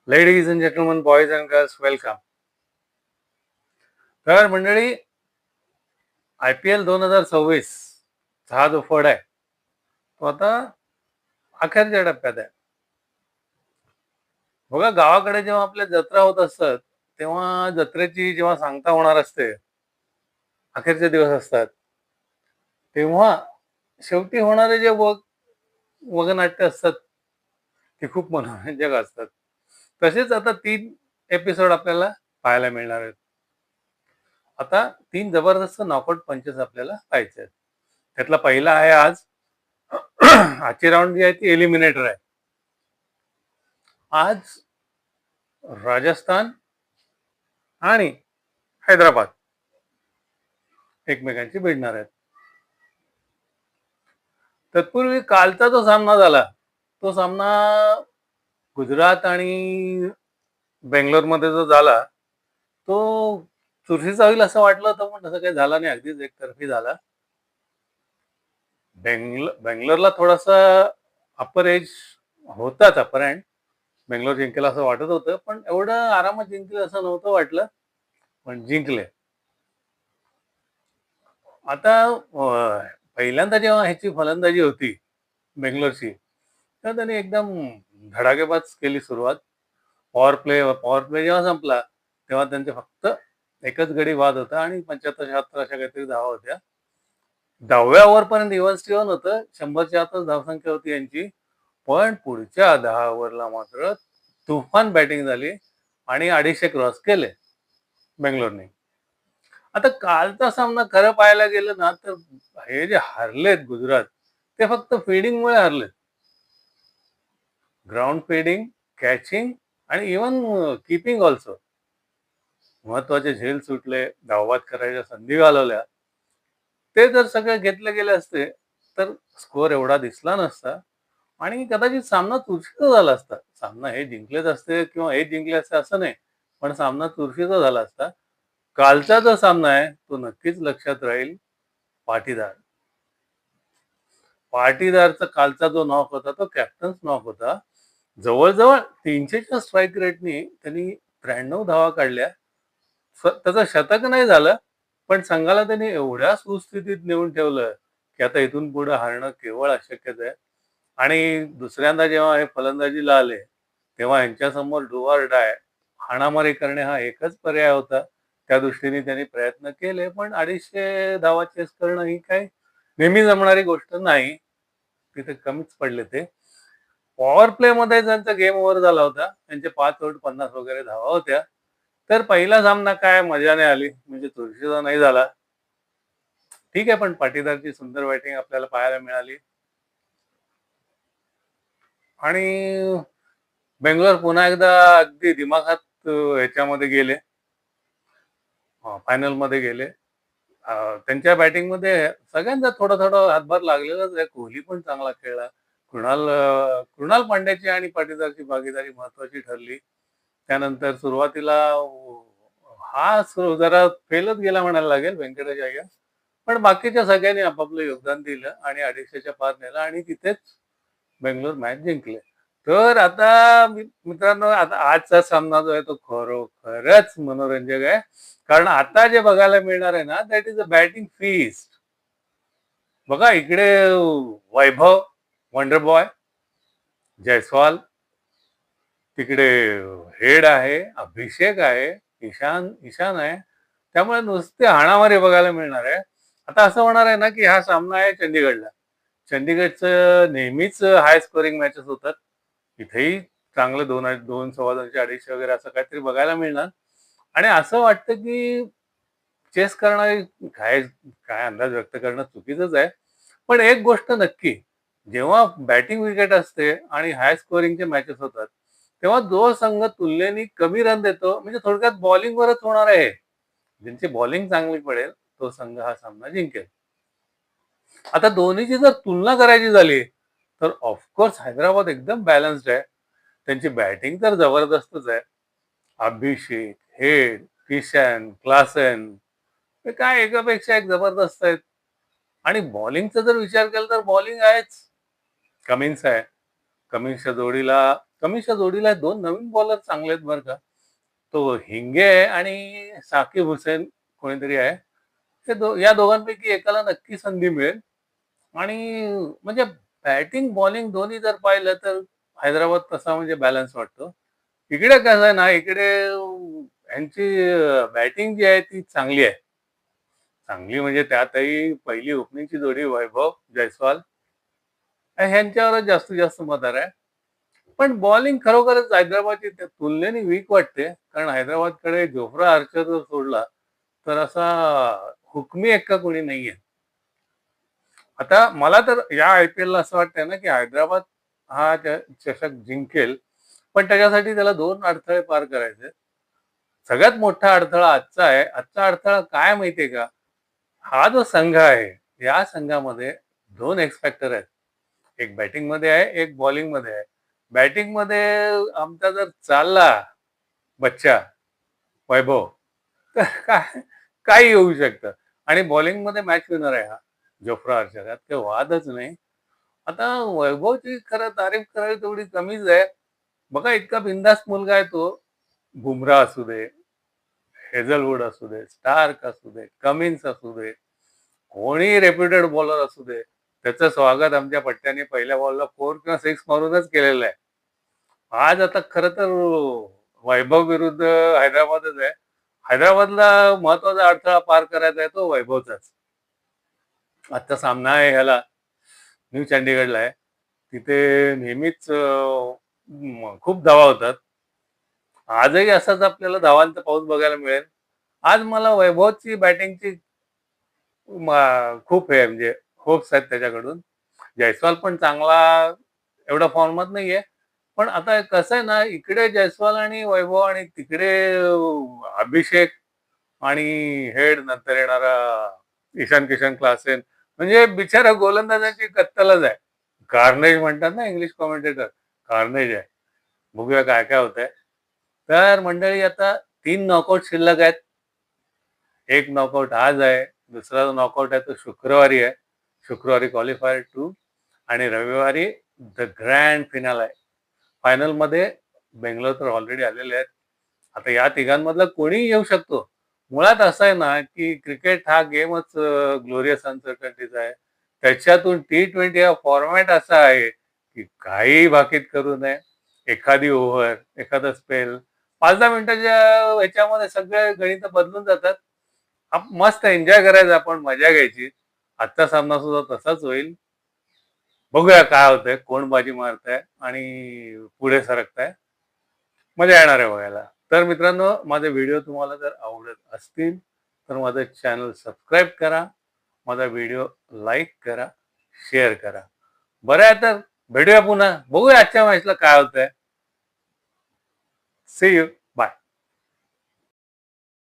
Ladies and gentleman, boys and girls, welcome. तर मंडळी, IPL 2026 हा जो फड आहे तो आता अखेरच्या टप्प्यात आहे. बघा, गावाकडे जेव्हा आपल्या जत्रा होत असतात तेव्हा जत्रेची जेव्हा सांगता होणार असते, अखेरचे दिवस असतात, तेव्हा शेवटी होणारे जे वगनाट्य असतात ते खूप मनोरंजक असतात. तसेच आता 3 एपिसोड आपल्याला पाहायला मिळणार आहेत. आता 3 जबरदस्त नॉकआउट पंचेस आपल्याला पाहायचे आहेत. त्यातला पहिला आहे आज. आजची राऊंड जी आहे ती एलिमिनेटर आहे. आज राजस्थान आणि हैदराबाद एकमेकांशी भिडणार आहेत. तत्पूर्वी कालचा जो सामना झाला तो सामना गुजरात आणि बेंगलोरमध्ये जो झाला तो चुरशीचा होईल असं वाटलं होतं, पण तसं काही झालं नाही. अगदीच एकतर्फी झाला. बेंगलोरला थोडासा अपर एज होताच, अपर हँड. बेंगलोर जिंकेल असं वाटत होतं, पण एवढं आरामात जिंकले असं नव्हतं वाटलं, पण जिंकले. आता पहिल्यांदा जेव्हा ह्याची फलंदाजी होती बेंगलोरची, तर त्यांनी एकदम धडाकेबाज केली सुरुवात. पॉवर प्ले जेव्हा संपला तेव्हा त्यांचे फक्त एकच गडी बाद होता आणि 75-76 अशा काहीतरी धावा होत्या. 10व्या ओव्हरपर्यंत इव्हन स्टीव्हन होतं. 100च्या आतच धावसंख्या होती यांची. पण पुढच्या 10 ओव्हरला मात्र तुफान बॅटिंग झाली आणि 250 क्रॉस केले बेंगलोरने. आता कालचा सामना खरं पाहायला गेलं ना, तर हे जे हारलेत गुजरात, ते फक्त फिल्डिंगमुळे हारलेत. ग्राउंड फिल्डिंग, कॅचिंग आणि इव्हन कीपिंग ऑल्सो. महत्वाचे झेल सुटले, धावबाद करायच्या संधी घालवल्या. ते जर सगळे घेतले गेले असते तर स्कोअर एवढा दिसला नसता आणि कदाचित सामना चुरशीचा झाला असता. सामना हे जिंकलेच असते किंवा हे जिंकले असते असं नाही, पण सामना चुरशीचा झाला असता. कालचा जो सामना आहे तो नक्कीच लक्षात राहील. पाटीदार पाटीदारचा कालचा जो नॉक होता तो कॅप्टन्स नॉक होता. जवळजवळ 300च्या स्ट्राईक रेटनी त्यांनी 93 धावा काढल्या. त्याचं शतक नाही झालं, पण संघाला त्यांनी एवढ्या सुस्थितीत नेऊन ठेवलं की आता इथून पुढे हारणं केवळ अशक्यच आहे. आणि दुसऱ्यांदा जेव्हा हे फलंदाजीला आले तेव्हा यांच्यासमोर डू ऑर डाय, हाणामारी करणे हा एकच पर्याय होता. त्या दृष्टीने त्यांनी प्रयत्न केले, पण 250 धावा चेस करणं ही काही नेहमी जमणारी गोष्ट नाही. तिथे कमीच पडले ते. पॉवर प्ले मध्ये त्यांचा गेम ओव्हर झाला होता. त्यांचे 5 ओव्हर 50 वगैरे धावा होत्या. तर पहिला सामना काय मजा नाही आली, म्हणजे चुरशीचा नाही झाला. ठीक आहे, पण पाटीदारची सुंदर बॅटिंग आपल्याला पाहायला मिळाली आणि बेंगलोर पुन्हा एकदा अगदी दिमाखात ह्याच्यामध्ये गेले, फायनल मध्ये गेले. त्यांच्या बॅटिंग मध्ये सगळ्यांचा थोडा थोडा हातभार लागलेलाच आहे. कोहली पण चांगला खेळला. कृणाल पांड्याची आणि पाटीदारची भागीदारी महत्वाची ठरली. त्यानंतर सुरुवातीला जरा फेलच गेला म्हणायला लागेल, व्यंकटेश अय्यर. पण बाकीच्या सगळ्यांनी आपापलं योगदान दिलं आणि 250च्या पार नेला आणि तिथेच बेंगलोर मॅच जिंकले. तर आता मित्रांनो, आता आजचा सामना जो आहे तो खरोखरच मनोरंजक आहे. कारण आता जे बघायला मिळणार आहे ना, that is a batting feast. बघा, इकडे वैभव वंडर बॉय जयस्वाल, तिकडे हेड आहे, अभिषेक आहे, ईशान आहे. त्यामुळे नुसते हाणामारी बघायला मिळणार आहे. आता असं होणार आहे ना की हा सामना आहे चंदीगडला. चंदीगडचं नेहमीच हाय स्कोरिंग मॅचेस होतात. इथेही चांगले 2 2.25 250 वगैरे असं काहीतरी बघायला मिळणार. आणि असं वाटतं की चेस करणारे काय काय अंदाज व्यक्त करणं चुकीचंच आहे. पण एक गोष्ट नक्की, जेव्हा बॅटिंग विकेट असते आणि हाय स्कोरिंगचे मॅचेस होतात तेव्हा जो संघ तुलनेने कमी रन देतो, म्हणजे थोडक्यात बॉलिंगवरच होणार आहे, ज्यांची बॉलिंग चांगली पडेल तो संघ हा सामना जिंकेल. आता दोन्हीची जर तुलना करायची झाली तर ऑफकोर्स हैदराबाद एकदम बॅलन्स्ड आहे. त्यांची बॅटिंग तर जबरदस्तच आहे. अभिषेक, हेड, किशन, क्लासन, हे काय एकापेक्षा एक जबरदस्त आहेत. आणि बॉलिंगचा जर विचार केला तर बॉलिंग आहेच. कमिन्स आहे, कमिन्सच्या जोडीला 2 नवीन बॉलर चांगले आहेत बरं का. तो हिंगे आहे आणि साकिब हुसेन कोणीतरी आहे. या दोघांपैकी एकाला नक्की संधी मिळेल आणि म्हणजे बॅटिंग, बॉलिंग दोन्ही जर पाहिलं तर हैदराबाद तसा म्हणजे बॅलन्स वाटतो. इकडे कसं आहे ना, इकडे ह्यांची बॅटिंग जी आहे ती चांगली आहे. चांगली म्हणजे त्यातही पहिली ओपनिंगची जोडी वैभव जयस्वाल ह्यांच्यावरच जास्तीत जास्त मदार आहे. पण बॉलिंग खरोखरच हैदराबादची त्या तुलनेने वीक वाटते. कारण हैदराबादकडे जोफ्रा आर्चर जर सोडला, तर असा हुकमी एक्का कोणी नाहीये. आता मला तर या आय-पी-एलला असं वाटतंय ना, की हैदराबाद हा चषक जिंकेल. पण त्याच्यासाठी त्याला 2 अडथळे पार करायचे. सगळ्यात मोठा अडथळा आजचा आहे. आजचा अडथळा काय माहितीये का? हा जो संघ आहे, या संघामध्ये 2 एक्स फॅक्टर आहेत. एक बॅटिंगमध्ये आहे, एक बॉलिंगमध्ये आहे. बॅटिंगमध्ये आमचा जर चालला बच्चा, वैभव, तर काही होऊ शकतं आणि बॉलिंगमध्ये मॅच विनर आहे हा जोफ्रा आर्चर. यात काही वादच नाही. आता वैभवची खरं तारीफ करावी तेवढी कमीच आहे. बघा इतका बिनधास्त मुलगा आहे तो. बुमराह असू दे, हेझलवूड असू दे, स्टार्क असू दे, कमिन्स असू दे, कोणी रेप्युटेड बॉलर असू दे, त्याचं स्वागत आमच्या पट्ट्याने पहिल्या बॉलला 4 किंवा 6 मारूनच केलेलं आहे. आज आता खरं तर वैभव विरुद्ध हैदराबादच आहे. हैदराबादला महत्वाचा अडथळा पार करायचा आहे तो वैभवचाच. आजचा सामना आहे ह्याला न्यू चंदिगडला आहे. तिथे नेहमीच खूप धावा होतात. आजही असाच आपल्याला धावांचा पाऊस बघायला मिळेल. आज मला वैभवची बॅटिंगची खूप हे आहे म्हणजे होप्स आहेत त्याच्याकडून. जयस्वाल पण चांगला एवढा फॉर्मात नाहीये. पण आता कसं आहे ना, इकडे जयस्वाल आणि वैभव आणि तिकडे अभिषेक आणि हेड नंतर येणारा ईशान किशन क्लासेन म्हणजे बिचारा गोलंदाजांची कत्तलच आहे. कार्नेज म्हणतात ना इंग्लिश कॉमेंटेटर, कार्नेज आहे. बघूया काय काय होतंय. तर मंडळी आता 3 नॉकआउट शिल्लक आहेत. एक नॉकआउट आज आहे, दुसरा जो नॉकआउट आहे तो शुक्रवारी आहे. शुक्रवारी क्वालिफायर 2 आणि रविवारी द ग्रँड फिनाले आहे. फायनलमध्ये बेंगलोर तर ऑलरेडी आलेले आहेत. आता या तिघांमधला कोणीही येऊ शकतो. मुळात असं आहे ना, की क्रिकेट हा गेमच ग्लोरियस अनसर्टनिटीचा आहे. त्याच्यातून T20 हा फॉर्मॅट असा आहे, की काहीही भाकीत करू नये. एखादी ओव्हर, एखादा स्पेल 5-10 मिनिटाच्या ह्याच्यामध्ये सगळे गणितं बदलून जातात. मस्त एन्जॉय करायचं आपण, मजा घ्यायची. आजचा सामना सुद्धा तसाच होईल. बघूया काय होतंय, कोण बाजी मारतंय आणि पुढे सरकतंय. मजा येणार आहे बघायला. तर मित्रांनो, माझे व्हिडिओ तुम्हाला जर आवडत असतील, तर माझं चॅनल सबस्क्राईब करा. माझा व्हिडिओ लाईक करा, शेअर करा. बरं आहे तर भेटूया पुन्हा. बघूया आजच्या मॅचला काय होतंय. See you.